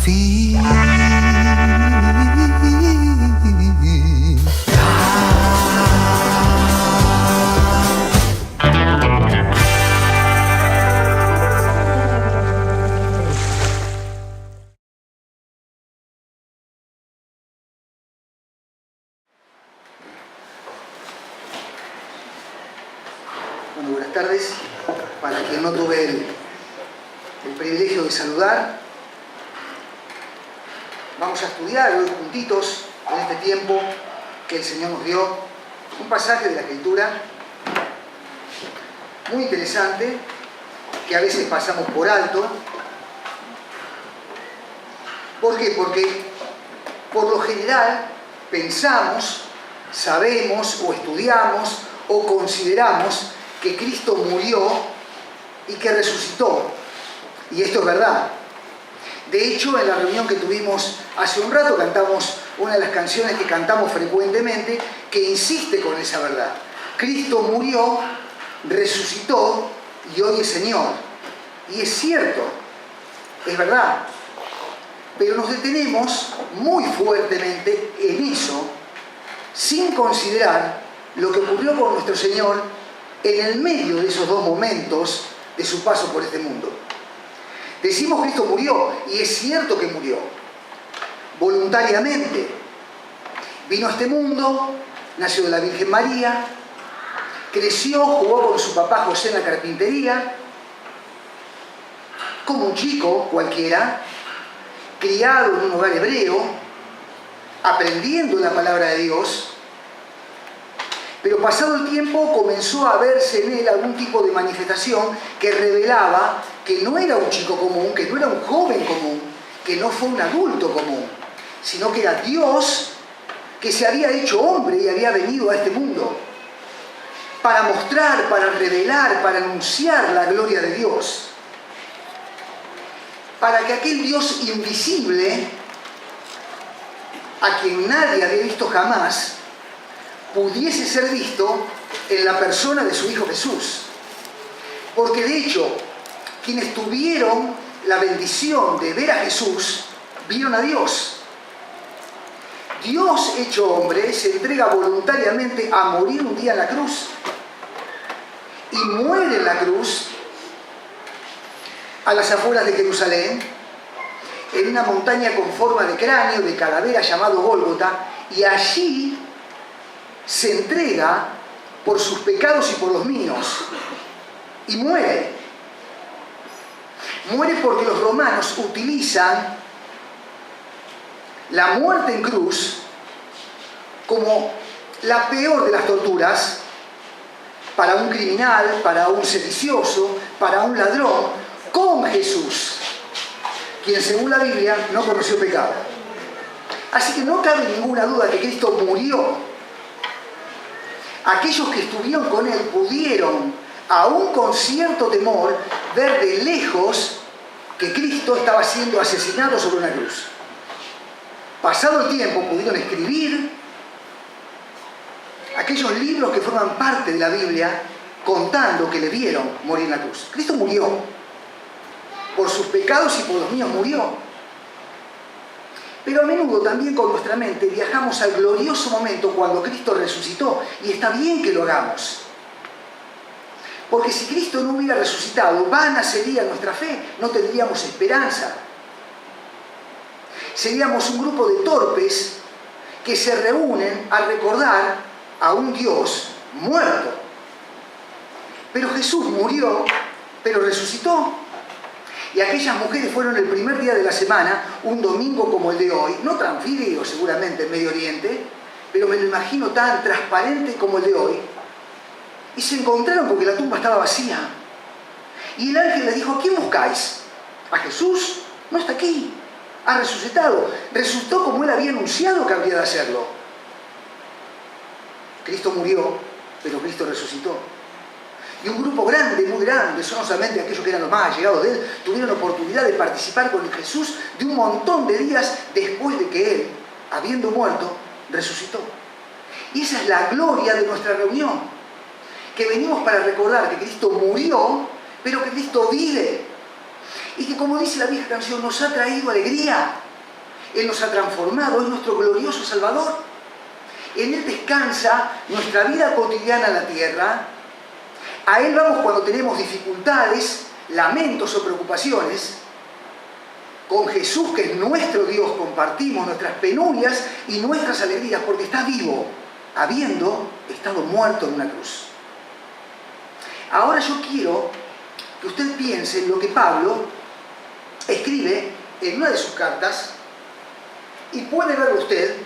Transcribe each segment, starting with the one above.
fin. Bueno, buenas tardes. Para quien no tuve el privilegio de saludar, vamos a estudiar hoy juntitos, en este tiempo que el Señor nos dio, un pasaje de la Escritura muy interesante, que a veces pasamos por alto. ¿Por qué? Porque por lo general pensamos, sabemos o estudiamos o consideramos que Cristo murió y que resucitó. Y esto es verdad. De hecho, en la reunión que tuvimos hace un rato, cantamos una de las canciones que cantamos frecuentemente, que insiste con esa verdad. Cristo murió, resucitó y hoy es Señor. Y es cierto, es verdad. Pero nos detenemos muy fuertemente en eso, sin considerar lo que ocurrió con nuestro Señor en el medio de esos dos momentos de su paso por este mundo. Decimos que Cristo murió, y es cierto que murió, voluntariamente. Vino a este mundo, nació de la Virgen María, creció, jugó con su papá José en la carpintería, como un chico cualquiera, criado en un hogar hebreo, aprendiendo la palabra de Dios. Pero pasado el tiempo comenzó a verse en él algún tipo de manifestación que revelaba que no era un chico común, que no era un joven común, que no fue un adulto común, sino que era Dios que se había hecho hombre y había venido a este mundo para mostrar, para revelar, para anunciar la gloria de Dios. Para que aquel Dios invisible, a quien nadie había visto jamás, pudiese ser visto en la persona de su Hijo Jesús. Porque de hecho, quienes tuvieron la bendición de ver a Jesús, vieron a Dios. Dios hecho hombre se entrega voluntariamente a morir un día en la cruz. Y muere en la cruz, a las afueras de Jerusalén, en una montaña con forma de cráneo, de calavera, llamado Gólgota, y allí se entrega por sus pecados y por los míos, y muere. Muere porque los romanos utilizan la muerte en cruz como la peor de las torturas para un criminal, para un sedicioso, para un ladrón, con Jesús, quien según la Biblia no conoció pecado. Así que no cabe ninguna duda que Cristo murió. Aquellos que estuvieron con él pudieron, aún con cierto temor, ver de lejos que Cristo estaba siendo asesinado sobre una cruz. Pasado el tiempo pudieron escribir aquellos libros que forman parte de la Biblia contando que le vieron morir en la cruz. Cristo murió. Por sus pecados y por los míos murió. Pero a menudo también con nuestra mente viajamos al glorioso momento cuando Cristo resucitó, y está bien que lo hagamos. Porque si Cristo no hubiera resucitado, vana sería nuestra fe, no tendríamos esperanza. Seríamos un grupo de torpes que se reúnen a recordar a un Dios muerto. Pero Jesús murió, pero resucitó. Y aquellas mujeres fueron el primer día de la semana, un domingo como el de hoy, no tan frío seguramente en Medio Oriente, pero me lo imagino tan transparente como el de hoy, y se encontraron porque la tumba estaba vacía. Y el ángel les dijo: ¿a quién buscáis? ¿A Jesús? No está aquí, ha resucitado. Resucitó como él había anunciado que habría de hacerlo. Cristo murió, pero Cristo resucitó. Y un grupo grande, muy grande, son solamente aquellos que eran los más allegados de él, tuvieron la oportunidad de participar con Jesús de un montón de días después de que él, habiendo muerto, resucitó. Y esa es la gloria de nuestra reunión, que venimos para recordar que Cristo murió, pero que Cristo vive. y que, como dice la vieja canción, nos ha traído alegría. Él nos ha transformado, es nuestro glorioso Salvador. En Él descansa nuestra vida cotidiana en la tierra. A Él vamos cuando tenemos dificultades, lamentos o preocupaciones. Con Jesús, que es nuestro Dios, compartimos nuestras penurias y nuestras alegrías, porque está vivo, habiendo estado muerto en una cruz. Ahora yo quiero que usted piense en lo que Pablo escribe en una de sus cartas, y puede verlo usted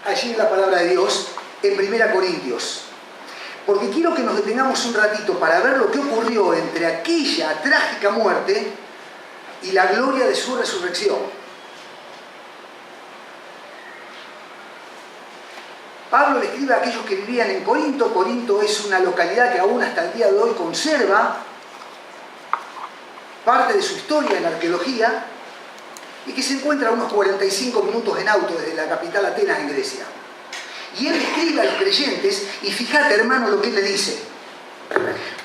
allí en la palabra de Dios, en 1 Corintios. Porque quiero que nos detengamos un ratito para ver lo que ocurrió entre aquella trágica muerte y la gloria de su resurrección. Pablo le escribe a aquellos que vivían en Corinto. Corinto es una localidad que aún hasta el día de hoy conserva parte de su historia en la arqueología y que se encuentra a unos 45 minutos en auto desde la capital Atenas, en Grecia. Y él escribe a los creyentes, y fíjate, hermano, lo que él le dice: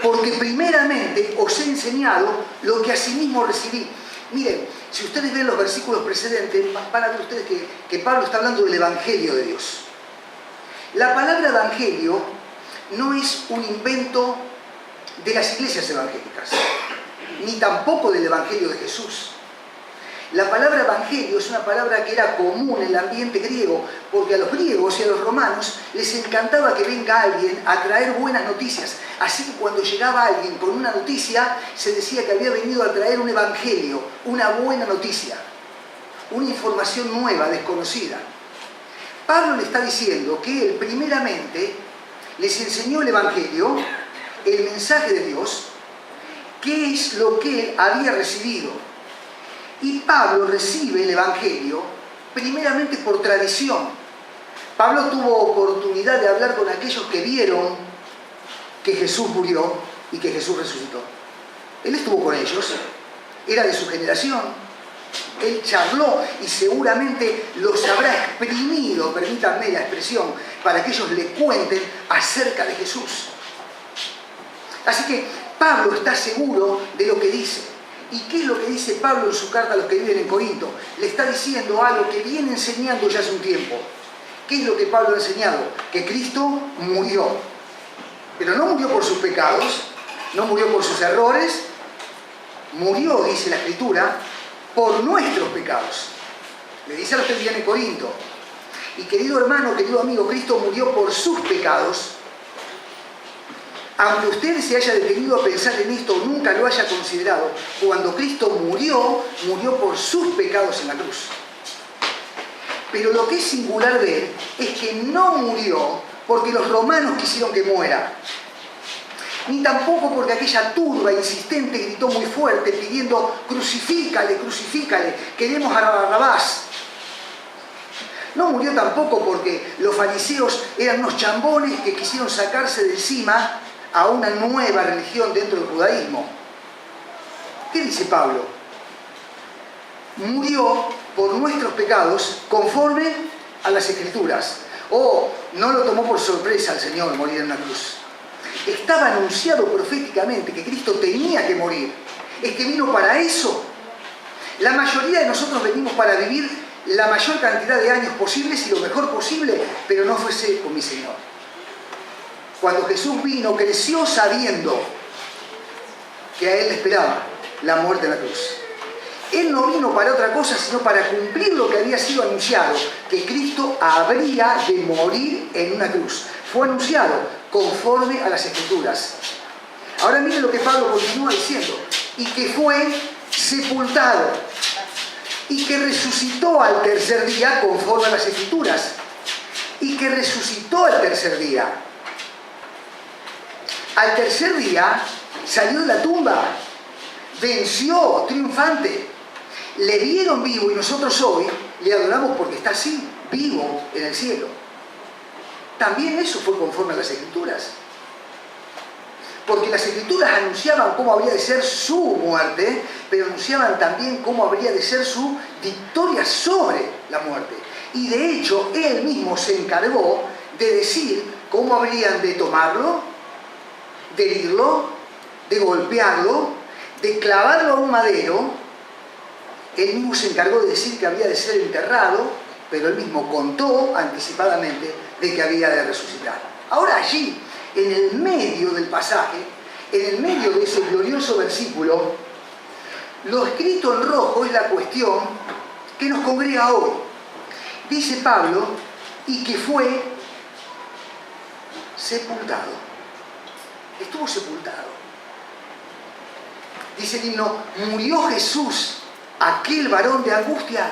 porque primeramente os he enseñado lo que asimismo recibí. Miren, si ustedes ven los versículos precedentes, van a ver ustedes que Pablo está hablando del Evangelio de Dios. La palabra Evangelio no es un invento de las iglesias evangélicas, ni tampoco del Evangelio de Jesús. La palabra evangelio es una palabra que era común en el ambiente griego, porque a los griegos y a los romanos les encantaba que venga alguien a traer buenas noticias. Así que cuando llegaba alguien con una noticia, se decía que había venido a traer un evangelio, una buena noticia, una información nueva, desconocida. Pablo le está diciendo que él primeramente les enseñó el evangelio, el mensaje de Dios, qué es lo que él había recibido. Y Pablo recibe el Evangelio primeramente por tradición. Pablo tuvo oportunidad de hablar con aquellos que vieron que Jesús murió y que Jesús resucitó. Él estuvo con ellos, era de su generación, él charló y seguramente los habrá exprimido, permítanme la expresión, para que ellos le cuenten acerca de Jesús. Así que Pablo está seguro de lo que dice. ¿Y qué es lo que dice Pablo en su carta a los que viven en Corinto? Le está diciendo algo que viene enseñando ya hace un tiempo. ¿Qué es lo que Pablo ha enseñado? Que Cristo murió. Pero no murió por sus pecados, no murió por sus errores, murió, dice la Escritura, por nuestros pecados. Le dice a los que viven en Corinto. Y querido hermano, querido amigo, Cristo murió por sus pecados. Aunque usted se haya detenido a pensar en esto, nunca lo haya considerado, cuando Cristo murió, murió por sus pecados en la cruz. Pero lo que es singular ver es que no murió porque los romanos quisieron que muera, ni tampoco porque aquella turba insistente gritó muy fuerte pidiendo: crucifícale, crucifícale, queremos a Barrabás. No murió tampoco porque los fariseos eran unos chambones que quisieron sacarse de encima a una nueva religión dentro del judaísmo. ¿Qué dice Pablo? Murió por nuestros pecados conforme a las Escrituras. No lo tomó por sorpresa al Señor morir en una cruz. Estaba anunciado proféticamente que Cristo tenía que morir. Es que vino para eso. La mayoría de nosotros venimos para vivir la mayor cantidad de años posibles y lo mejor posible, pero no fue ese con mi Señor. Cuando Jesús vino, creció sabiendo que a Él le esperaba la muerte en la cruz. Él no vino para otra cosa, sino para cumplir lo que había sido anunciado, que Cristo habría de morir en una cruz. Fue anunciado conforme a las Escrituras. Ahora miren lo que Pablo continúa diciendo: y que fue sepultado, y que resucitó al tercer día conforme a las Escrituras, y que resucitó al tercer día. Al tercer día salió de la tumba, venció triunfante. Le vieron vivo y nosotros hoy le adoramos porque está así, vivo en el cielo. También eso fue conforme a las Escrituras. Porque las Escrituras anunciaban cómo habría de ser su muerte, pero anunciaban también cómo habría de ser su victoria sobre la muerte. Y de hecho, él mismo se encargó de decir cómo habrían de tomarlo, de herirlo, de golpearlo, de clavarlo a un madero, él mismo se encargó de decir que había de ser enterrado, pero él mismo contó anticipadamente de que había de resucitar. Ahora allí, en el medio del pasaje, en el medio de ese glorioso versículo, lo escrito en rojo es la cuestión que nos congrega hoy. Dice Pablo, y que fue sepultado. Estuvo sepultado. Dice el himno, murió Jesús, aquel varón de angustia,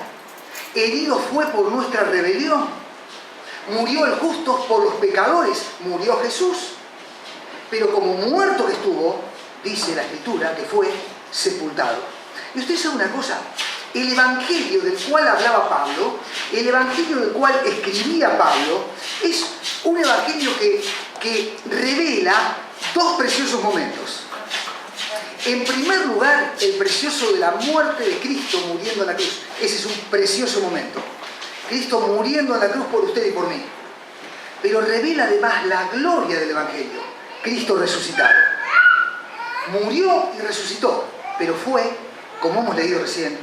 herido fue por nuestra rebelión, murió el justo por los pecadores, murió Jesús, pero como muerto que estuvo, dice la Escritura, que fue sepultado. Y usted sabe una cosa, el evangelio del cual hablaba Pablo, el evangelio del cual escribía Pablo, es un evangelio que revela dos preciosos momentos. En primer lugar, el precioso de la muerte de Cristo muriendo en la cruz. Ese es un precioso momento. Cristo muriendo en la cruz por usted y por mí. Pero revela además la gloria del evangelio. Cristo resucitado. Murió y resucitó, pero fue, como hemos leído recién,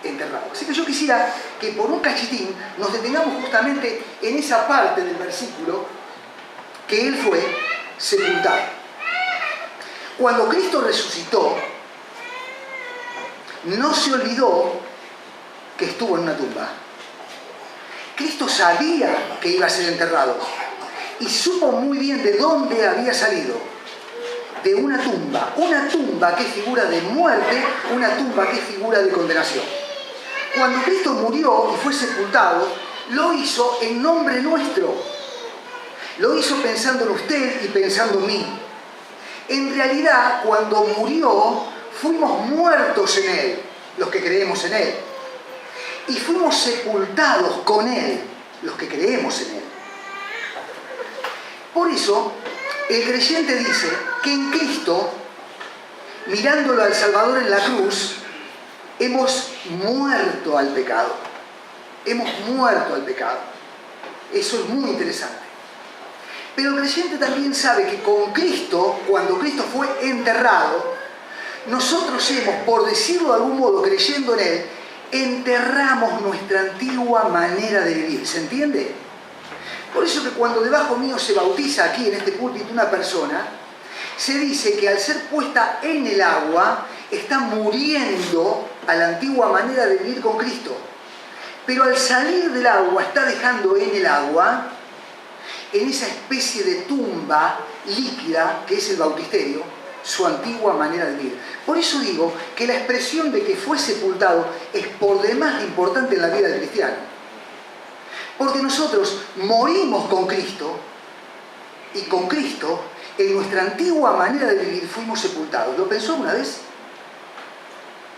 enterrado. Así que yo quisiera que por un cachitín nos detengamos justamente en esa parte del versículo que Él fue sepultado. Cuando Cristo resucitó, no se olvidó que estuvo en una tumba. Cristo sabía que iba a ser enterrado y supo muy bien de dónde había salido. De una tumba que es figura de muerte, una tumba que es figura de condenación. Cuando Cristo murió y fue sepultado, lo hizo en nombre nuestro. Lo hizo pensando en usted y pensando en mí. En realidad, cuando murió, fuimos muertos en Él, los que creemos en Él. Y fuimos sepultados con Él, los que creemos en Él. Por eso, el creyente dice que en Cristo, mirándolo al Salvador en la cruz, hemos muerto al pecado. Hemos muerto al pecado. Eso es muy interesante. Pero el creyente también sabe que con Cristo, cuando Cristo fue enterrado, nosotros hemos, por decirlo de algún modo, creyendo en Él, enterramos nuestra antigua manera de vivir. ¿Se entiende? Por eso que cuando debajo mío se bautiza aquí en este púlpito una persona, se dice que al ser puesta en el agua, está muriendo a la antigua manera de vivir con Cristo. Pero al salir del agua, está dejando en el agua, en esa especie de tumba líquida que es el bautisterio, su antigua manera de vivir. Por eso digo que la expresión de que fue sepultado es por demás importante en la vida del cristiano. Porque nosotros morimos con Cristo y con Cristo en nuestra antigua manera de vivir fuimos sepultados. ¿Lo pensó una vez?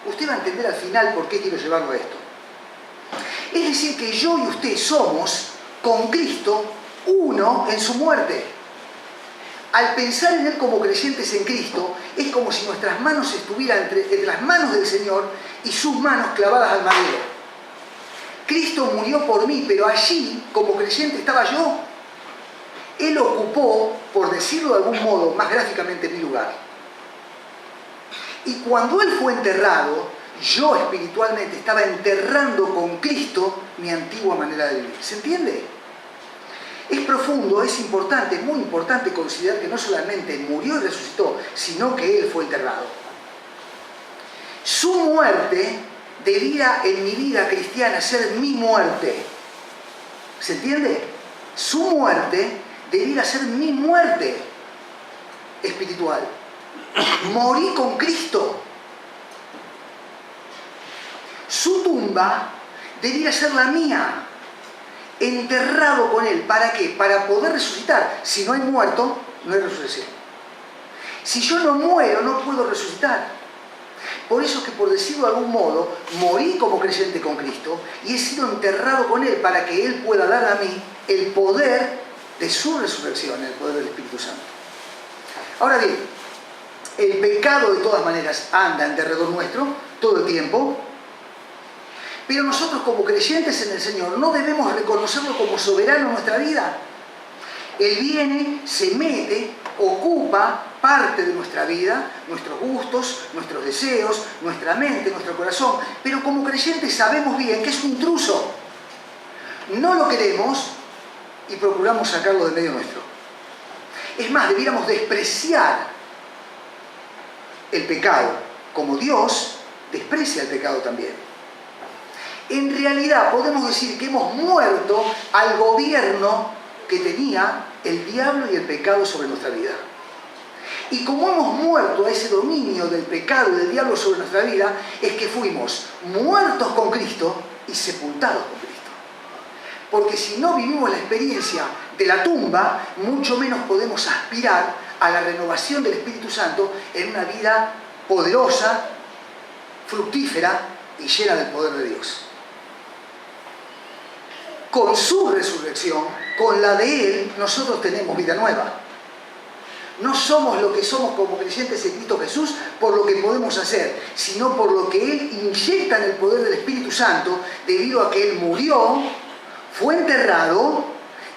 Usted va a entender al final por qué quiero llevarlo a esto. Es decir, que yo y usted somos con Cristo uno en su muerte. Al pensar en Él como creyentes en Cristo, es como si nuestras manos estuvieran entre las manos del Señor y sus manos clavadas al madero. Cristo murió por mí, pero allí, como creyente, estaba yo. Él ocupó, por decirlo de algún modo, más gráficamente, mi lugar. Y cuando Él fue enterrado, yo espiritualmente estaba enterrando con Cristo mi antigua manera de vivir. ¿Se entiende? Es profundo, es importante, es muy importante considerar que no solamente murió y resucitó, sino que Él fue enterrado. Su muerte debía en mi vida cristiana ser mi muerte. ¿Se entiende? Su muerte debía ser mi muerte espiritual. Morí con Cristo. Su tumba debía ser la mía. Enterrado con Él. ¿Para qué? Para poder resucitar. Si no hay muerto, no hay resurrección. Si yo no muero, no puedo resucitar. Por eso es que, por decirlo de algún modo, morí como creyente con Cristo y he sido enterrado con Él para que Él pueda dar a mí el poder de su resurrección, el poder del Espíritu Santo. Ahora bien, el pecado de todas maneras anda en derredor nuestro todo el tiempo. Pero nosotros como creyentes en el Señor no debemos reconocerlo como soberano en nuestra vida. Él viene, se mete, ocupa parte de nuestra vida, nuestros gustos, nuestros deseos, nuestra mente, nuestro corazón, pero como creyentes sabemos bien que es un intruso. No lo queremos y procuramos sacarlo de medio nuestro. Es más, debiéramos despreciar el pecado, como Dios desprecia el pecado también. En realidad podemos decir que hemos muerto al gobierno que tenía el diablo y el pecado sobre nuestra vida. Y como hemos muerto a ese dominio del pecado y del diablo sobre nuestra vida, es que fuimos muertos con Cristo y sepultados con Cristo. Porque si no vivimos la experiencia de la tumba, mucho menos podemos aspirar a la renovación del Espíritu Santo en una vida poderosa, fructífera y llena del poder de Dios. Con su resurrección, con la de Él, nosotros tenemos vida nueva. No somos lo que somos como creyentes en Cristo Jesús por lo que podemos hacer, sino por lo que Él inyecta en el poder del Espíritu Santo, debido a que Él murió, fue enterrado,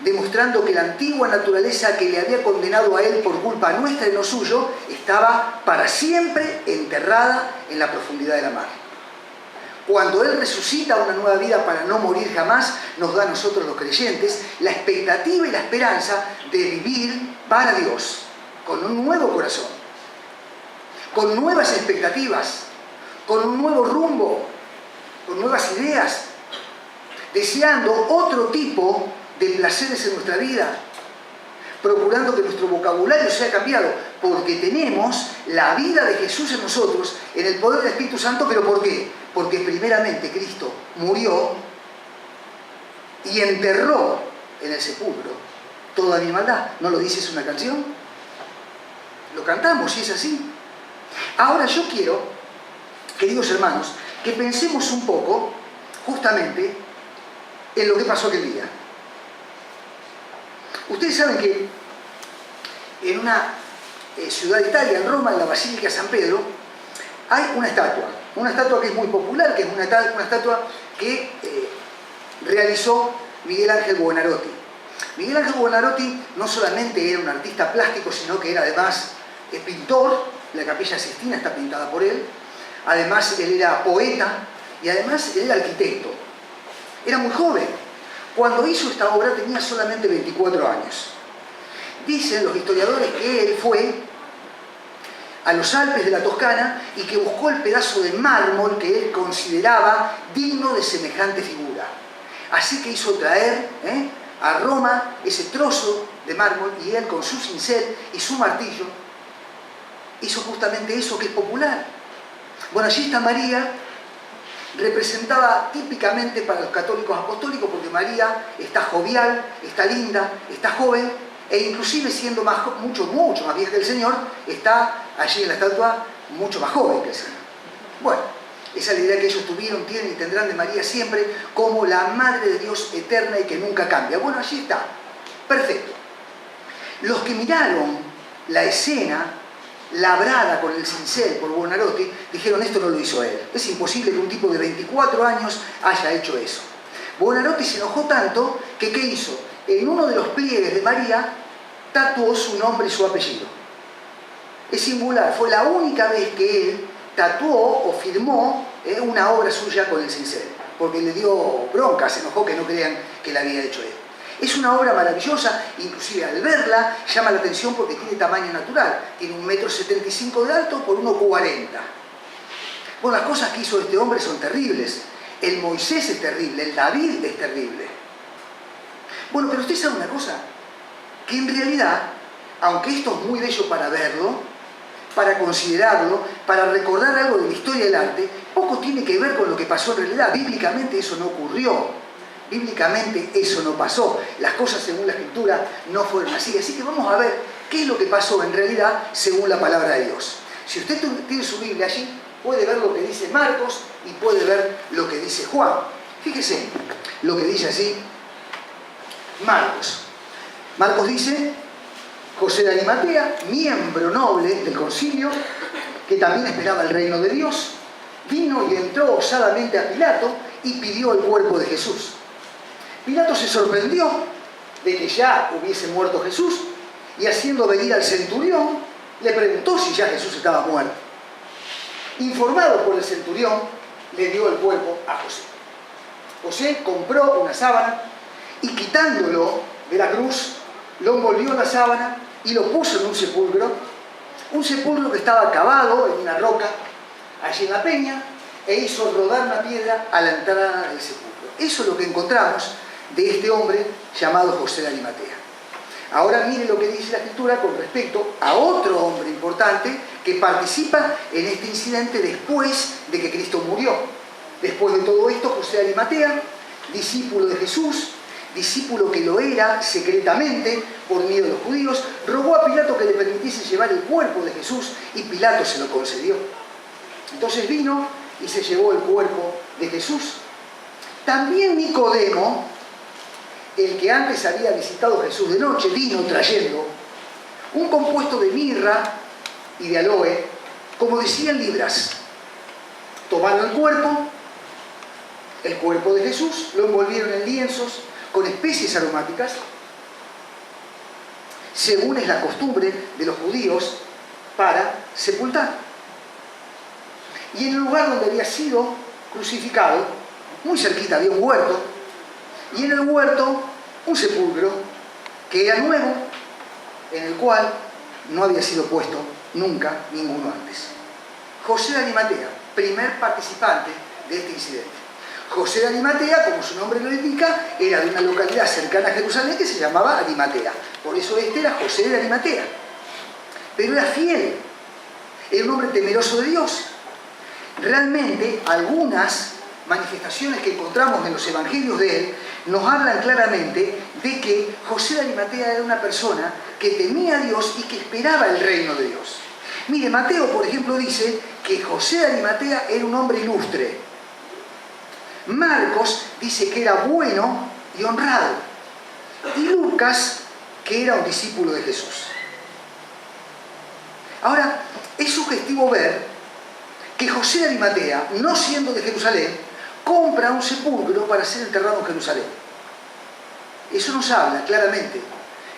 demostrando que la antigua naturaleza que le había condenado a Él por culpa nuestra y no suyo, estaba para siempre enterrada en la profundidad de la mar. Cuando Él resucita una nueva vida para no morir jamás, nos da a nosotros los creyentes la expectativa y la esperanza de vivir para Dios, con un nuevo corazón, con nuevas expectativas, con un nuevo rumbo, con nuevas ideas, deseando otro tipo de placeres en nuestra vida, procurando que nuestro vocabulario sea cambiado, porque tenemos la vida de Jesús en nosotros, en el poder del Espíritu Santo. ¿Pero por qué? Porque primeramente Cristo murió y enterró en el sepulcro toda mi maldad. ¿No lo dice? ¿Es una canción? Lo cantamos y es así. Ahora yo quiero, queridos hermanos, que pensemos un poco justamente en lo que pasó aquel día. Ustedes saben que en una ciudad de Italia, en Roma, en la Basílica de San Pedro, hay una estatua que es muy popular, que es una estatua que realizó Miguel Ángel Buonarroti. Miguel Ángel Buonarroti no solamente era un artista plástico, sino que era además pintor. La Capilla Sixtina está pintada por él. Además, él era poeta y además él era arquitecto. Era muy joven. Cuando hizo esta obra tenía solamente 24 años. Dicen los historiadores que él fue a los Alpes de la Toscana y que buscó el pedazo de mármol que él consideraba digno de semejante figura. Así que hizo traer a Roma ese trozo de mármol, y él con su cincel y su martillo hizo justamente eso que es popular. Bueno, allí está María, representada típicamente para los católicos apostólicos, porque María está jovial, está linda, está joven, e inclusive siendo mucho más vieja que el Señor, está allí en la estatua mucho más joven que el Señor. Bueno, esa es la idea que ellos tuvieron, tienen y tendrán de María siempre como la Madre de Dios eterna y que nunca cambia. Bueno, allí está. Perfecto. Los que miraron la escena labrada con el cincel por Buonarroti dijeron: esto no lo hizo él. Es imposible que un tipo de 24 años haya hecho eso. Buonarroti se enojó tanto que ¿qué hizo? En uno de los pliegues de María tatuó su nombre y su apellido. Es singular, fue la única vez que él tatuó o firmó una obra suya con el cincel, porque le dio bronca, se enojó que no crean que la había hecho él. Es una obra maravillosa, inclusive al verla llama la atención porque tiene tamaño natural, tiene 1,75 m de alto por 1,40 m. Bueno, las cosas que hizo este hombre son terribles. El Moisés es terrible, el David es terrible. Bueno, pero usted sabe una cosa, que en realidad, aunque esto es muy bello para verlo, para considerarlo, para recordar algo de la historia del arte, poco tiene que ver con lo que pasó en realidad. Bíblicamente eso no ocurrió. Bíblicamente eso no pasó. Las cosas según la Escritura no fueron así. Así que vamos a ver qué es lo que pasó en realidad según la palabra de Dios. Si usted tiene su Biblia allí, puede ver lo que dice Marcos y puede ver lo que dice Juan. Fíjese lo que dice así Marcos. Marcos dice: José de Arimatea, miembro noble del concilio, que también esperaba el reino de Dios, vino y entró osadamente a Pilato y pidió el cuerpo de Jesús. Pilato se sorprendió de que ya hubiese muerto Jesús, y haciendo venir al centurión, le preguntó si ya Jesús estaba muerto. Informado por el centurión, le dio el cuerpo a José. José compró una sábana y quitándolo de la cruz, lo envolvió en la sábana y lo puso en un sepulcro que estaba cavado en una roca, allí en la peña, e hizo rodar una piedra a la entrada del sepulcro. Eso es lo que encontramos de este hombre llamado José de Arimatea. Ahora mire lo que dice la Escritura con respecto a otro hombre importante que participa en este incidente después de que Cristo murió. Después de todo esto, José de Arimatea, discípulo de Jesús, discípulo que lo era secretamente por miedo a los judíos, rogó a Pilato que le permitiese llevar el cuerpo de Jesús y Pilato se lo concedió. Entonces vino y se llevó el cuerpo de Jesús. También Nicodemo, el que antes había visitado a Jesús de noche, vino trayendo un compuesto de mirra y de aloe, como de 100 libras. Tomaron el cuerpo de Jesús, lo envolvieron en lienzos con especies aromáticas, según es la costumbre de los judíos para sepultar. Y en el lugar donde había sido crucificado, muy cerquita había un huerto, y en el huerto un sepulcro que era nuevo, en el cual no había sido puesto nunca ninguno antes. José de Arimatea, primer participante de este incidente. José de Arimatea, como su nombre lo indica, era de una localidad cercana a Jerusalén que se llamaba Arimatea. Por eso este era José de Arimatea. Pero era fiel, era un hombre temeroso de Dios. Realmente algunas manifestaciones que encontramos en los evangelios de él nos hablan claramente de que José de Arimatea era una persona que temía a Dios y que esperaba el reino de Dios. Mire, Mateo, por ejemplo, dice que José de Arimatea era un hombre ilustre. Marcos dice que era bueno y honrado. Y Lucas, que era un discípulo de Jesús. Ahora, es sugestivo ver que José de Arimatea, no siendo de Jerusalén, compra un sepulcro para ser enterrado en Jerusalén. Eso nos habla claramente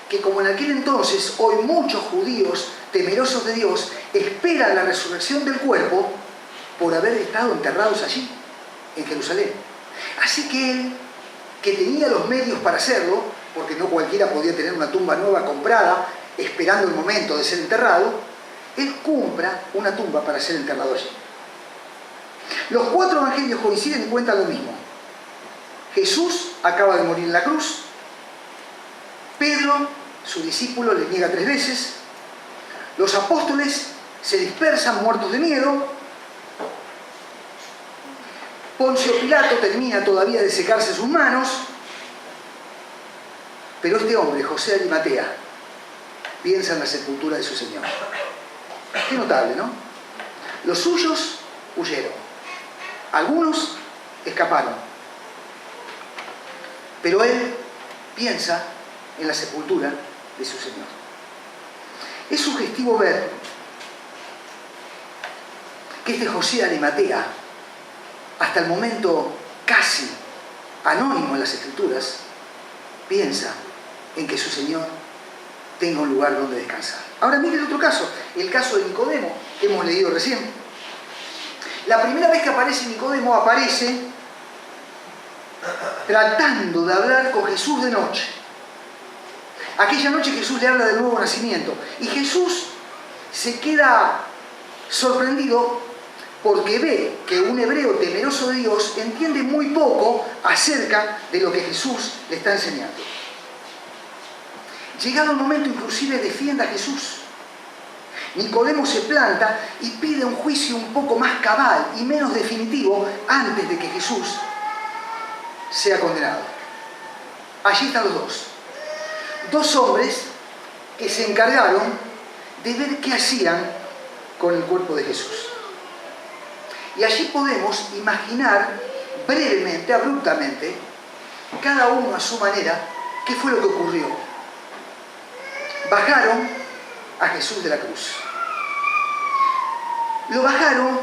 que como en aquel entonces hoy muchos judíos temerosos de Dios esperan la resurrección del cuerpo por haber estado enterrados allí, en Jerusalén. Así que él, que tenía los medios para hacerlo, porque no cualquiera podía tener una tumba nueva comprada esperando el momento de ser enterrado, él compra una tumba para ser enterrado allí. Los 4 evangelios coinciden y cuentan lo mismo. Jesús acaba de morir en la cruz. Pedro, su discípulo, le niega 3 veces. Los apóstoles se dispersan muertos de miedo. Poncio Pilato termina todavía de secarse sus manos. Pero este hombre, José de Arimatea, piensa en la sepultura de su Señor. Qué notable, ¿no? Los suyos huyeron. Algunos escaparon. Pero él piensa en la sepultura de su Señor. Es sugestivo ver que este José de Arimatea, hasta el momento casi anónimo en las Escrituras, piensa en que su Señor tenga un lugar donde descansar. Ahora mire el otro caso, el caso de Nicodemo, que hemos leído recién. La primera vez que aparece Nicodemo, aparece tratando de hablar con Jesús de noche. Aquella noche Jesús le habla del nuevo nacimiento y Jesús se queda sorprendido porque ve que un hebreo temeroso de Dios entiende muy poco acerca de lo que Jesús le está enseñando. Llegado el momento, inclusive defiende a Jesús. Nicodemo se planta y pide un juicio un poco más cabal y menos definitivo antes de que Jesús sea condenado. Allí están los dos. 2 hombres que se encargaron de ver qué hacían con el cuerpo de Jesús. Y allí podemos imaginar brevemente, abruptamente, cada uno a su manera, qué fue lo que ocurrió. Bajaron a Jesús de la cruz. Lo bajaron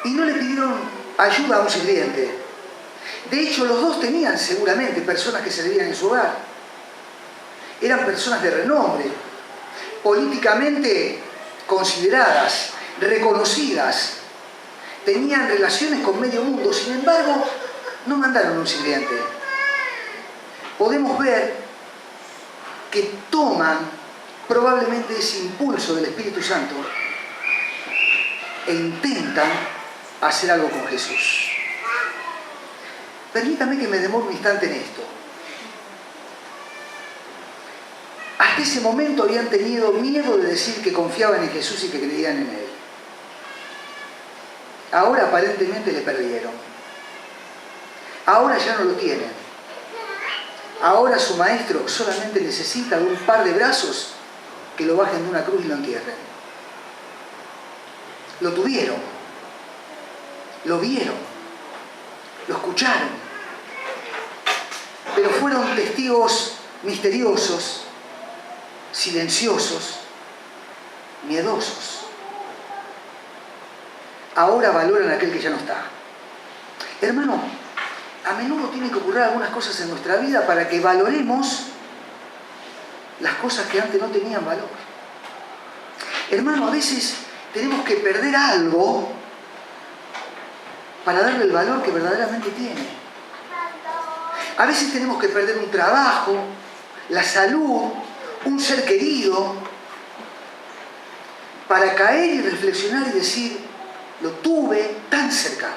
y no le pidieron ayuda a un sirviente. De hecho, los dos tenían seguramente personas que servían en su hogar. Eran personas de renombre. Políticamente consideradas, reconocidas, tenían relaciones con medio mundo, sin embargo, no mandaron un sirviente. Podemos ver que toman probablemente ese impulso del Espíritu Santo e intentan hacer algo con Jesús. Permítame que me demore un instante en esto. Hasta ese momento habían tenido miedo de decir que confiaban en Jesús y que creían en Él. Ahora aparentemente le perdieron. Ahora ya no lo tienen. Ahora su maestro solamente necesita de un par de brazos que lo bajen de una cruz y lo entierren. Lo tuvieron, lo vieron, lo escucharon, pero fueron testigos misteriosos, silenciosos, miedosos. Ahora valoran a aquel que ya no está. Hermano, a menudo tienen que ocurrir algunas cosas en nuestra vida para que valoremos las cosas que antes no tenían valor. Hermano, a veces tenemos que perder algo para darle el valor que verdaderamente tiene. A veces tenemos que perder un trabajo, la salud, un ser querido, para caer y reflexionar y decir, lo tuve tan cerca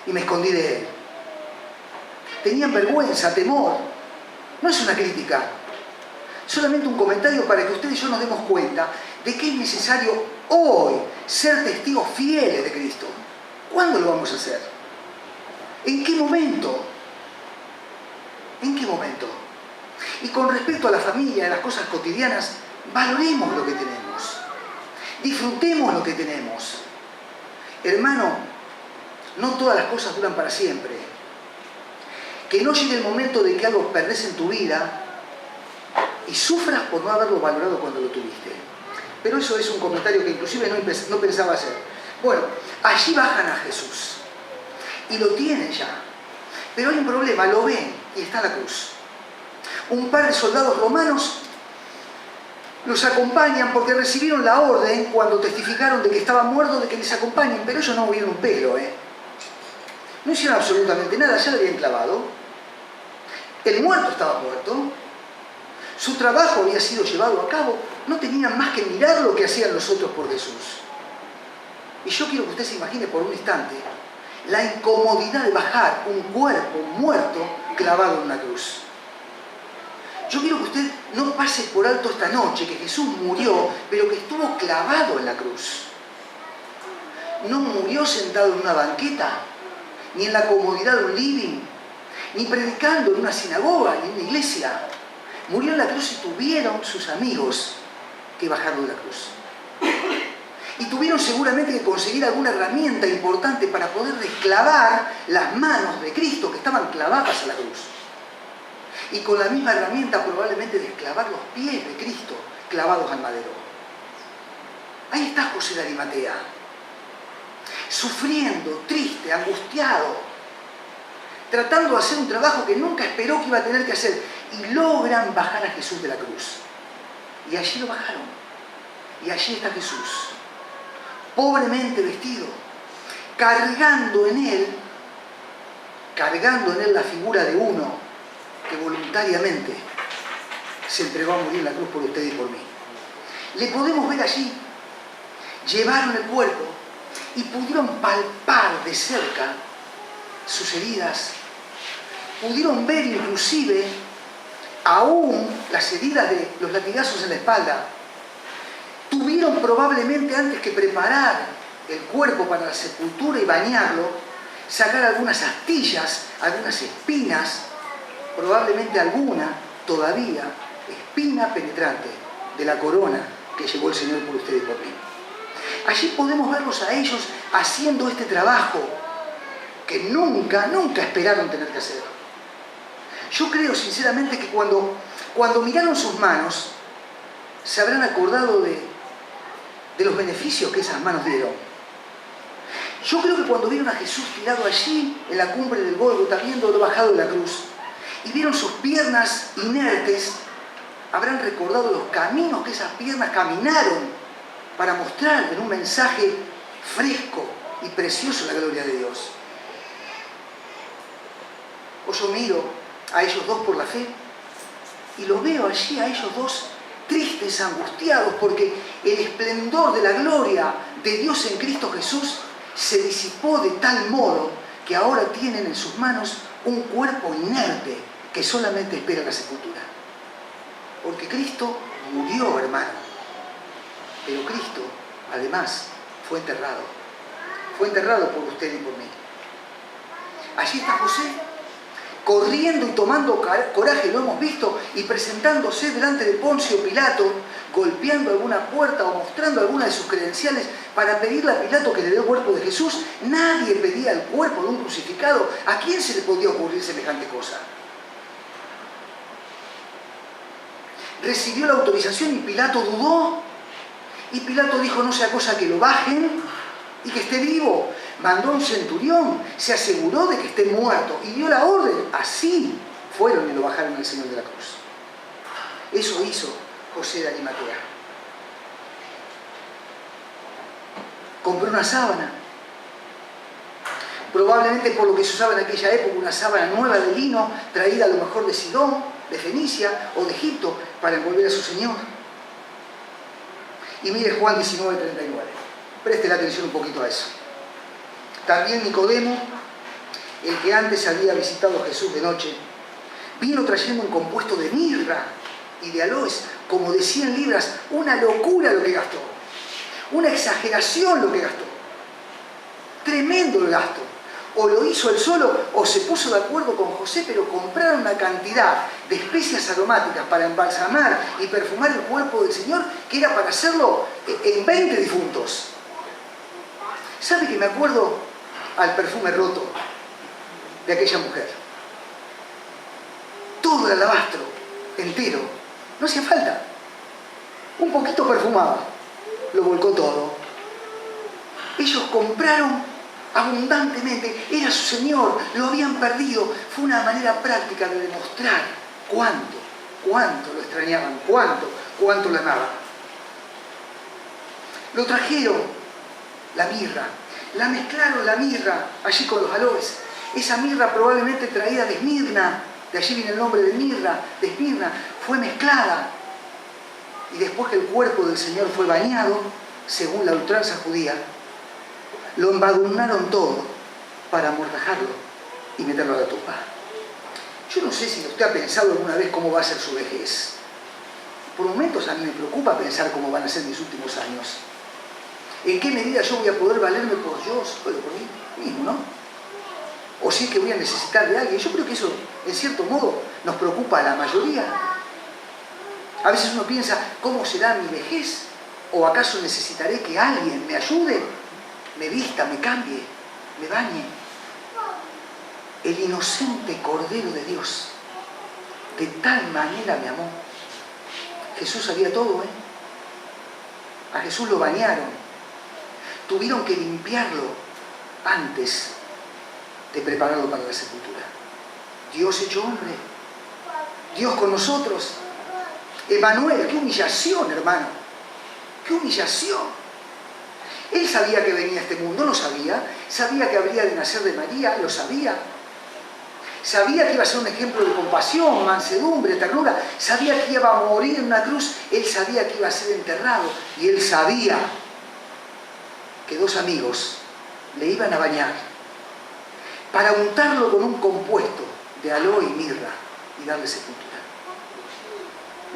y me escondí de él. Tenían vergüenza, temor. No es una crítica, solamente un comentario para que usted y yo nos demos cuenta de que es necesario hoy ser testigos fieles de Cristo. ¿Cuándo lo vamos a hacer? ¿En qué momento? ¿En qué momento? Y con respecto a la familia, a las cosas cotidianas, valoremos lo que tenemos. Disfrutemos lo que tenemos. Hermano, no todas las cosas duran para siempre. Que no llegue el momento de que algo perdés en tu vida y sufras por no haberlo valorado cuando lo tuviste. Pero eso es un comentario que inclusive no pensaba hacer. Bueno, allí bajan a Jesús y lo tienen ya. Pero hay un problema, lo ven y está en la cruz. Un par de soldados romanos los acompañan porque recibieron la orden cuando testificaron de que estaba muerto, de que les acompañen, pero ellos no movieron un pelo, No hicieron absolutamente nada, ya lo habían clavado. El muerto estaba muerto. Su trabajo había sido llevado a cabo. No tenían más que mirar lo que hacían los otros por Jesús. Y yo quiero que usted se imagine por un instante la incomodidad de bajar un cuerpo muerto clavado en una cruz. Yo quiero que usted no pase por alto esta noche que Jesús murió, pero que estuvo clavado en la cruz. No murió sentado en una banqueta, ni en la comodidad de un living, ni predicando en una sinagoga, ni en una iglesia. Murió en la cruz y tuvieron sus amigos que bajaron de la cruz. Y tuvieron seguramente que conseguir alguna herramienta importante para poder desclavar las manos de Cristo que estaban clavadas a la cruz. Y con la misma herramienta probablemente desclavar los pies de Cristo clavados al madero. Ahí está José de Arimatea, sufriendo, triste, angustiado, tratando de hacer un trabajo que nunca esperó que iba a tener que hacer. Y logran bajar a Jesús de la cruz. Y allí lo bajaron. Y allí está Jesús, pobremente vestido, cargando en él la figura de uno que voluntariamente se entregó a morir en la cruz por usted y por mí. Le podemos ver allí. Llevaron el cuerpo y pudieron palpar de cerca sus heridas. Pudieron ver inclusive aún las heridas de los latigazos en la espalda. Tuvieron probablemente, antes que preparar el cuerpo para la sepultura y bañarlo, sacar algunas astillas, algunas espinas, probablemente alguna todavía espina penetrante de la corona que llevó el Señor por usted y por mí. Allí podemos verlos a ellos haciendo este trabajo que nunca esperaron tener que hacer. Yo creo sinceramente que cuando miraron sus manos, se habrán acordado de los beneficios que esas manos dieron. Yo creo que cuando vieron a Jesús tirado allí, en la cumbre del Gólgota, viéndolo bajado de la cruz, y vieron sus piernas inertes, habrán recordado los caminos que esas piernas caminaron para mostrar en un mensaje fresco y precioso la gloria de Dios. O yo miro a ellos dos por la fe y los veo allí, a ellos dos tristes, angustiados, porque el esplendor de la gloria de Dios en Cristo Jesús se disipó de tal modo que ahora tienen en sus manos un cuerpo inerte que solamente espera la sepultura. Porque Cristo murió, hermano. Pero Cristo, además, fue enterrado. Fue enterrado por usted y por mí. Allí está José, corriendo y tomando coraje, lo hemos visto, y presentándose delante de Poncio Pilato, golpeando alguna puerta o mostrando alguna de sus credenciales para pedirle a Pilato que le dé el cuerpo de Jesús. Nadie pedía el cuerpo de un crucificado. ¿A quién se le podía ocurrir semejante cosa? Recibió la autorización y Pilato dudó. Y Pilato dijo, no sea cosa que lo bajen y que esté vivo. Mandó a un centurión, se aseguró de que esté muerto y dio la orden. Así fueron y lo bajaron al Señor de la cruz. Eso hizo José de Arimatea. Compró una sábana. Probablemente por lo que se usaba en aquella época, una sábana nueva de lino, traída a lo mejor de Sidón, de Fenicia o de Egipto, para envolver a su Señor. Y mire Juan 19:39. Preste la atención un poquito a eso. También Nicodemo, el que antes había visitado a Jesús de noche, vino trayendo un compuesto de mirra y de aloes, como de 100 libras, una locura lo que gastó. Una exageración lo que gastó. Tremendo el gasto. O lo hizo él solo o se puso de acuerdo con José, pero compraron una cantidad de especias aromáticas para embalsamar y perfumar el cuerpo del Señor, que era para hacerlo en 20 difuntos. ¿Sabe que me acuerdo al perfume roto de aquella mujer? Todo el alabastro entero, no hacía falta. Un poquito perfumaba, lo volcó todo. Ellos compraron abundantemente, era su Señor, lo habían perdido. Fue una manera práctica de demostrar cuánto lo extrañaban, cuánto lo amaban. Lo trajeron, la mirra, la mezclaron la mirra allí con los aloes. Esa mirra probablemente traída de Esmirna, de allí viene el nombre de mirra, de Esmirna, fue mezclada. Y después que el cuerpo del Señor fue bañado, según la ultranza judía, lo embadurnaron todo para amortajarlo y meterlo a la tumba. Yo no sé si usted ha pensado alguna vez cómo va a ser su vejez. Por momentos a mí me preocupa pensar cómo van a ser mis últimos años. ¿En qué medida yo voy a poder valerme por mí mismo, no? O si es que voy a necesitar de alguien. Yo creo que eso, en cierto modo, nos preocupa a la mayoría. A veces uno piensa, ¿cómo será mi vejez? ¿O acaso necesitaré que alguien me ayude, me vista, me cambie, me bañe? El inocente Cordero de Dios, de tal manera me amó. Jesús sabía todo, A Jesús lo bañaron. Tuvieron que limpiarlo antes de prepararlo para la sepultura. Dios hecho hombre. Dios con nosotros. Emanuel, qué humillación, hermano. Qué humillación. Él sabía que venía a este mundo, lo sabía. Sabía que habría de nacer de María, lo sabía. Sabía que iba a ser un ejemplo de compasión, mansedumbre, ternura. Sabía que iba a morir en una cruz. Él sabía que iba a ser enterrado. Y él sabía que 2 amigos le iban a bañar para untarlo con un compuesto de aloe y mirra y darle sepultura.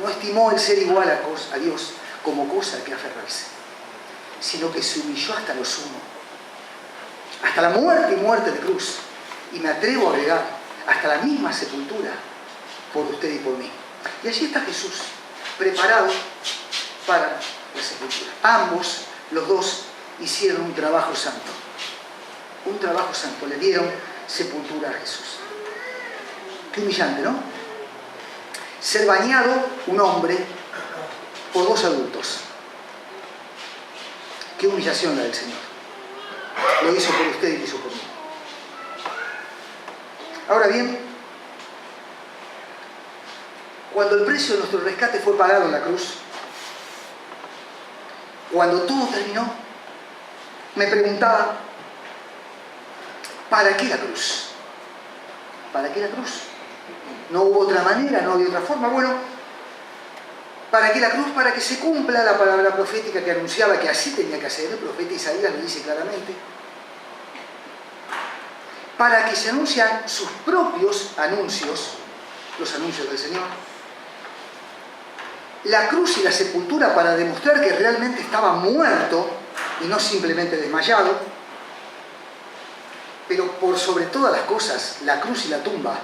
No estimó el ser igual a Dios como cosa a que aferrarse, sino que se humilló hasta lo sumo, hasta la muerte y muerte de cruz. Y me atrevo a agregar, hasta la misma sepultura por usted y por mí. Y allí está Jesús, preparado para la sepultura. Ambos, los dos, hicieron un trabajo santo. Un trabajo santo. Le dieron sepultura a Jesús. Qué humillante, ¿no? Ser bañado, un hombre, por 2 adultos. Qué humillación la del Señor. Lo hizo por usted y lo hizo por mí. Ahora bien, cuando el precio de nuestro rescate fue pagado en la cruz, cuando todo terminó, me preguntaba, ¿para qué la cruz? ¿Para qué la cruz? No hubo otra manera, no había otra forma. Bueno, ¿para qué la cruz? Para que se cumpla la palabra profética que anunciaba que así tenía que hacer. El profeta Isaías lo dice claramente. Para que se anuncian sus propios anuncios, los anuncios del Señor. La cruz y la sepultura para demostrar que realmente estaba muerto y no simplemente desmayado. Pero por sobre todas las cosas, la cruz y la tumba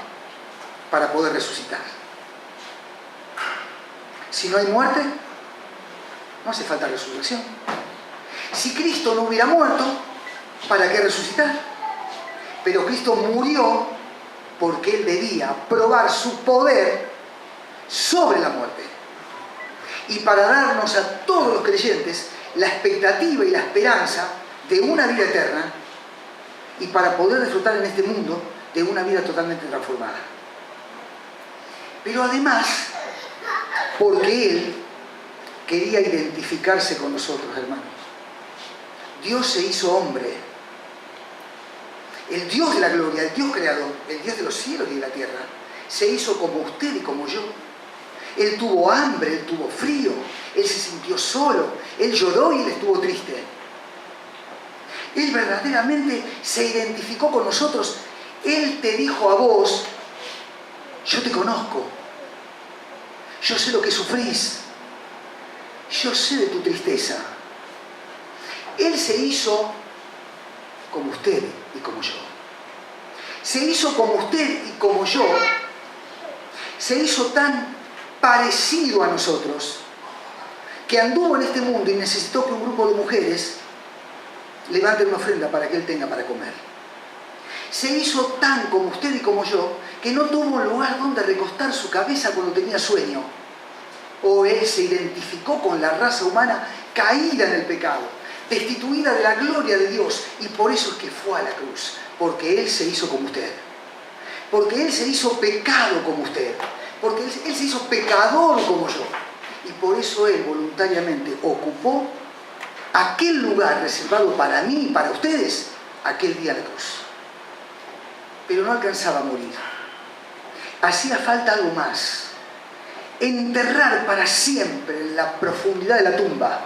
para poder resucitar. Si no hay muerte, no hace falta resurrección. Si Cristo no hubiera muerto, ¿para qué resucitar? Pero Cristo murió porque Él debía probar su poder sobre la muerte. Y para darnos a todos los creyentes la expectativa y la esperanza de una vida eterna y para poder disfrutar en este mundo de una vida totalmente transformada. Pero además, porque Él quería identificarse con nosotros, hermanos. Dios se hizo hombre. El Dios de la gloria, el Dios creador, el Dios de los cielos y de la tierra, se hizo como usted y como yo. Él tuvo hambre, Él tuvo frío, Él se sintió solo, Él lloró y Él estuvo triste. Él verdaderamente se identificó con nosotros. Él te dijo a vos, yo te conozco, yo sé lo que sufrís, yo sé de tu tristeza. Él se hizo como usted y como yo. Se hizo como usted y como yo. Se hizo tan parecido a nosotros que anduvo en este mundo y necesitó que un grupo de mujeres levanten una ofrenda para que Él tenga para comer. Se hizo tan como usted y como yo que no tuvo un lugar donde recostar su cabeza cuando tenía sueño. O Él se identificó con la raza humana caída en el pecado, destituida de la gloria de Dios, y por eso es que fue a la cruz, porque Él se hizo como usted, porque Él se hizo pecado como usted, porque Él se hizo pecador como yo, y por eso Él voluntariamente ocupó aquel lugar reservado para mí y para ustedes aquel día de la cruz. Pero no alcanzaba a morir. Hacía falta algo más. Enterrar para siempre en la profundidad de la tumba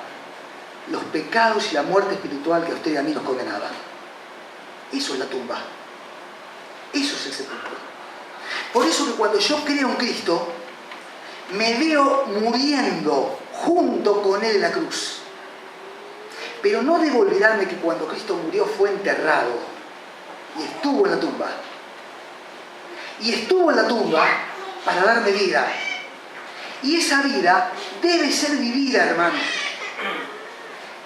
los pecados y la muerte espiritual que a usted y a mí nos condenaban. Eso es la tumba. Eso es el sepulcro. Por eso que cuando yo creo en Cristo, me veo muriendo junto con Él en la cruz. Pero no debo olvidarme que cuando Cristo murió fue enterrado y estuvo en la tumba. Y estuvo en la tumba para darme vida. Y esa vida debe ser vivida, hermano.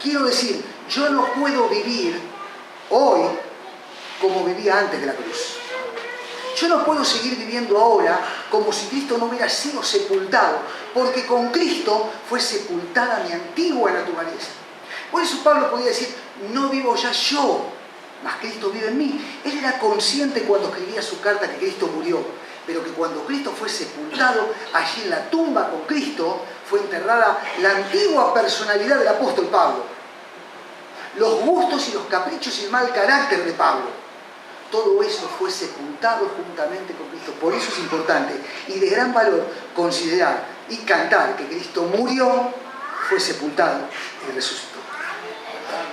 Quiero decir, yo no puedo vivir hoy como vivía antes de la cruz. Yo no puedo seguir viviendo ahora como si Cristo no hubiera sido sepultado, porque con Cristo fue sepultada mi antigua naturaleza. Por eso Pablo podía decir, no vivo ya yo, mas Cristo vive en mí. Él era consciente cuando escribía su carta que Cristo murió, pero que cuando Cristo fue sepultado, allí en la tumba con Cristo, fue enterrada la antigua personalidad del apóstol Pablo. Los gustos y los caprichos y el mal carácter de Pablo. Todo eso fue sepultado juntamente con Cristo. Por eso es importante y de gran valor considerar y cantar que Cristo murió, fue sepultado y resucitó.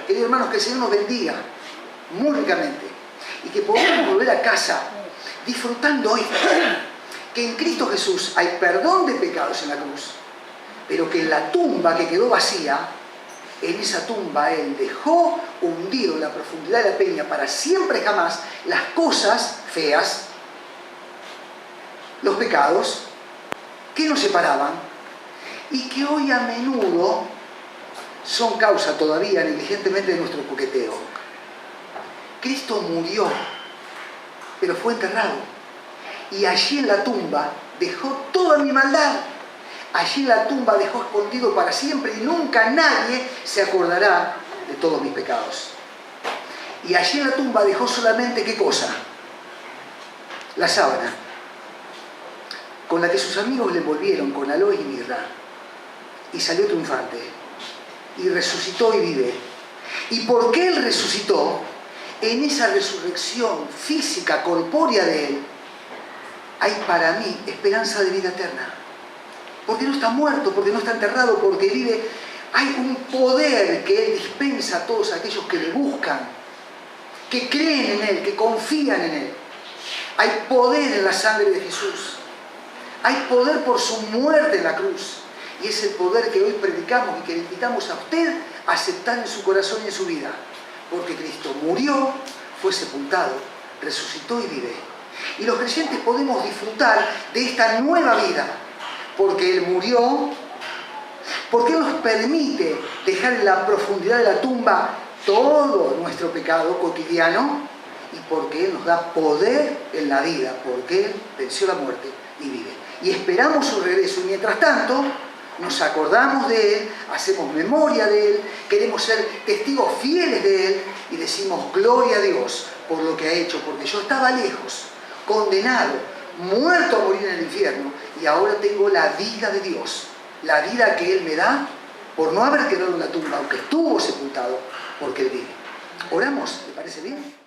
Queridos hermanos, que el Señor nos bendiga muy ricamente y que podamos volver a casa disfrutando hoy que en Cristo Jesús hay perdón de pecados en la cruz, pero que en la tumba que quedó vacía, en esa tumba Él dejó hundido en la profundidad de la peña para siempre jamás las cosas feas, los pecados que nos separaban y que hoy a menudo son causa todavía negligentemente de nuestro coqueteo. Cristo murió, pero fue enterrado. Y allí en la tumba dejó toda mi maldad. Allí en la tumba dejó escondido para siempre y nunca nadie se acordará de todos mis pecados. Y allí en la tumba dejó solamente, ¿qué cosa? La sábana, con la que sus amigos le envolvieron con aloe y mirra. Y salió triunfante. y resucitó y vive. ¿Y por qué Él resucitó? En esa resurrección física, corpórea de Él, hay para mí esperanza de vida eterna. Porque no está muerto, porque no está enterrado, porque vive. Hay un poder que Él dispensa a todos aquellos que le buscan, que creen en Él, que confían en Él. Hay poder en la sangre de Jesús. Hay poder por su muerte en la cruz. Y es el poder que hoy predicamos y que le invitamos a usted a aceptar en su corazón y en su vida. Porque Cristo murió, fue sepultado, resucitó y vive. Y los creyentes podemos disfrutar de esta nueva vida. Porque Él murió, porque Él nos permite dejar en la profundidad de la tumba todo nuestro pecado cotidiano y porque Él nos da poder en la vida, porque Él venció la muerte y vive. Y esperamos su regreso y mientras tanto nos acordamos de Él, hacemos memoria de Él, queremos ser testigos fieles de Él y decimos gloria a Dios por lo que ha hecho, porque yo estaba lejos, condenado, muerto a morir en el infierno y ahora tengo la vida de Dios, la vida que Él me da por no haber quedado en la tumba, aunque estuvo sepultado, porque Él vive. ¿Oramos? ¿Le parece bien?